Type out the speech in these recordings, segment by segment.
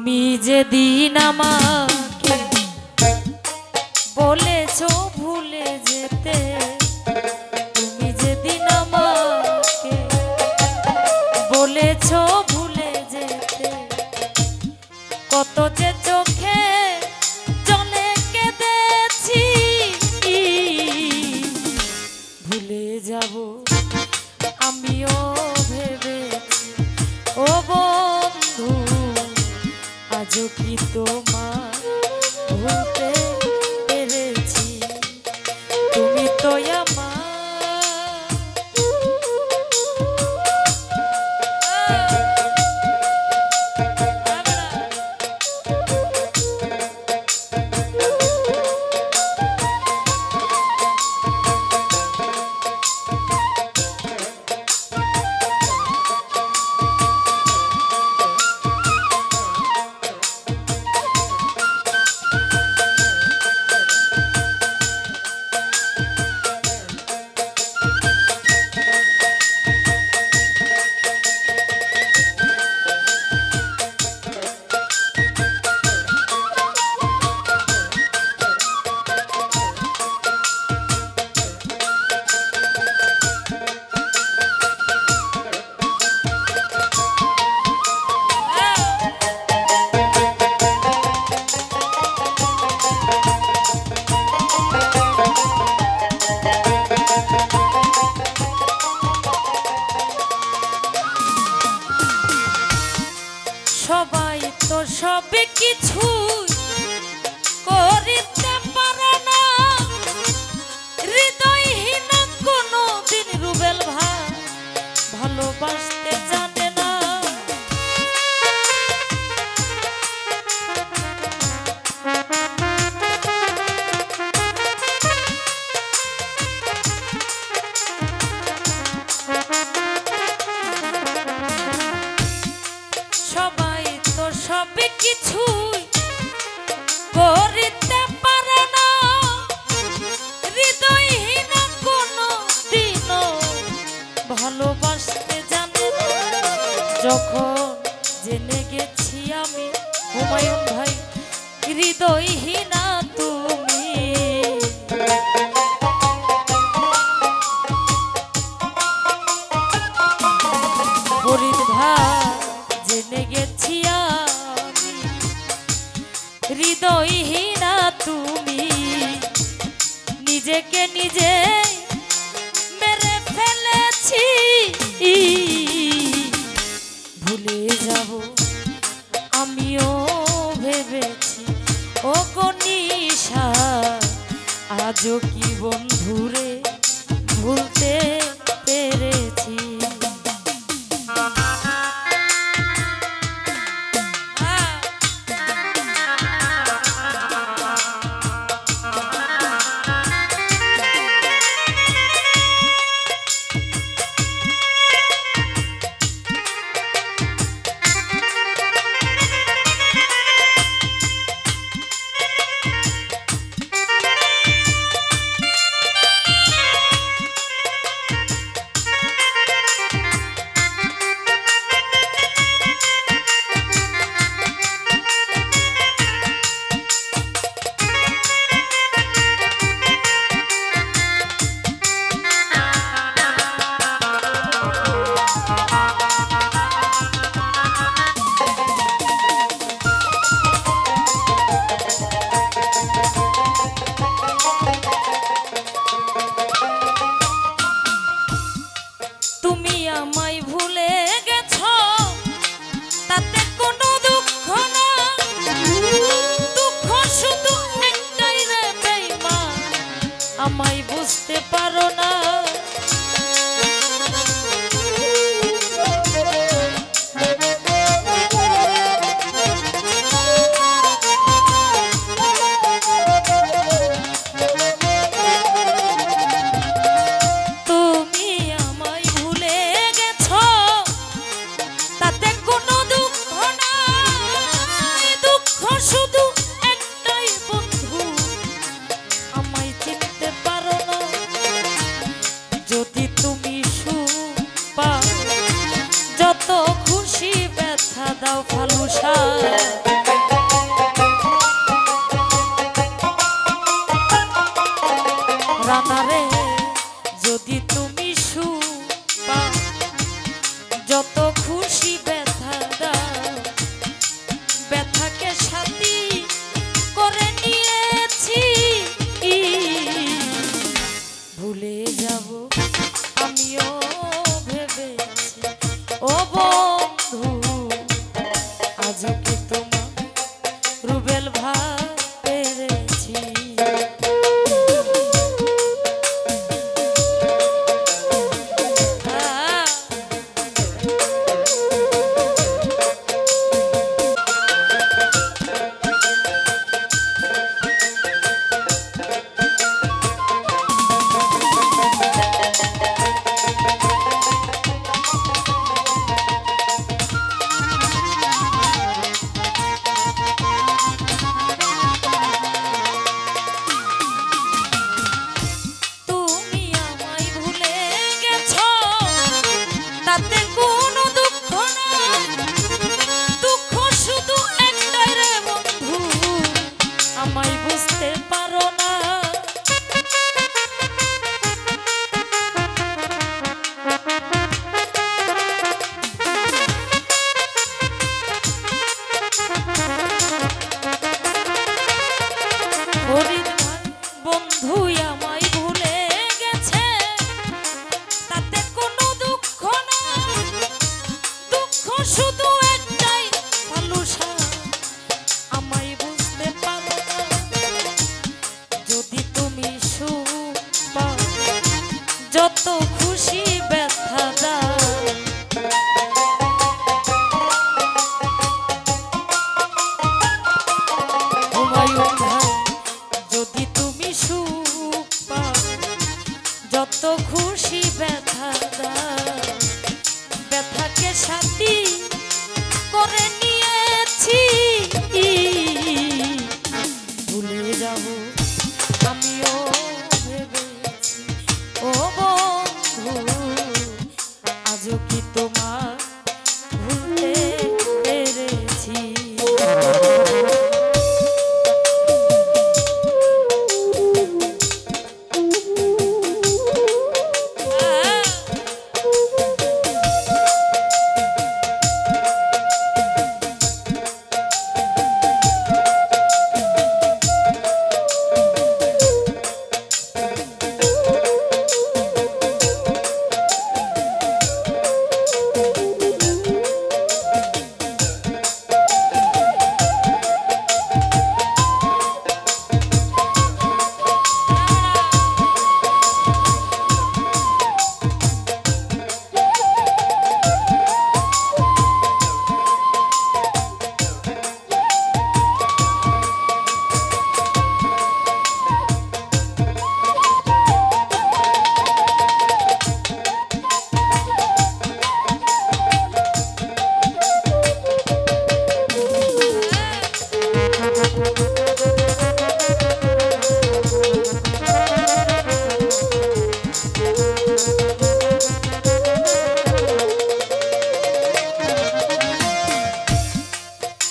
তুমি যেদিন আমাকে বলেছো ভুলে যেতে, তুমি যেদিন আমাকে বলেছো ভুলে যেতে, কত যে চোখে জলে কেঁদেছি, ভুলে যাব আমিও ভেবেছি ও বন্ধু, আজও কি তোমার ভুলতে পেরেছি, তুমি তো আমার সবাই তো সবে কিছু করিতে পারে না, হৃদয়হীন কোনো দিন রুবেল ভাই ভালোবাসতে জানে না। সবাই তো সবে কিছু করিতে পারে না, হৃদয়হীন কোনো দিনও ভালোবাসতে জানে না। যখন জেনে গেছি আমি হুমায়ুন ভাই হৃদয়হীনা তুমি, ফরিদ ভাই জেনে গেছি আমি হৃদয়হীনা তুমি, নিজেকে নিজে মেরে ফেলেছি, ভুলে যাব আমিও ভেবেছি ও গনিশা, আজও কি বন্ধুরে ভুলতে পেরেছি। কি তোমার রুবেল ভাই পেরেছি। যত খুশি ব্যথা দাও হুমায়ুন ভাই, যদি তুমি সুখ পাও যত খুশি ব্যথা দাও। ব্যথাকে সাথী করে নিয়েছি, ভুলে যাব আমিও ভেবেছি। ও বন্ধু, আজও কি তোমার ভুলতে পেরেছি?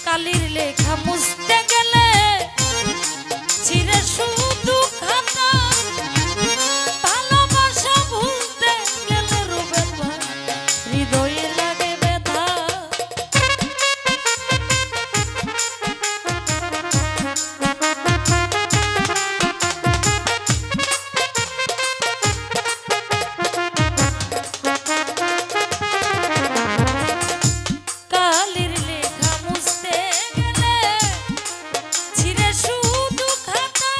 কালির লেখা মুছতে গেলে ছিঁড়ে শুধু খাতা, ভালোবাসা ভুলতে গেলে রুবেল ভাই হৃদয়ে লাগে ব্যথা। কালির লেখা মুছতে গেলে ছিঁড়ে শুধু খাতা,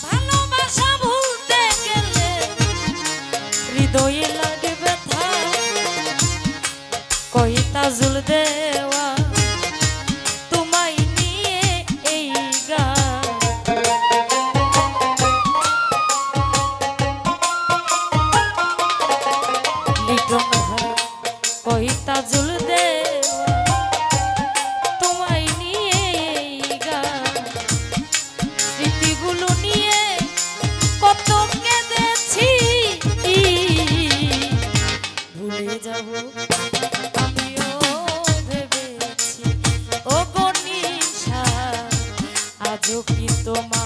ভালোবাসা ভুলতে গেলে হৃদয়ে লাগে ব্যথা। কইতা জুল দেওয়া তোমায় নিয়ে এই গান, লিটন ভাই কইতা জুল দেওয়া তোমায় নিয়ে এই গান। স্মৃতিগুলো নিয়ে কত কেঁদেছি, ভুলে যাব আমিও ভেবেছি। ও গো নিশা, আজও কি তোমার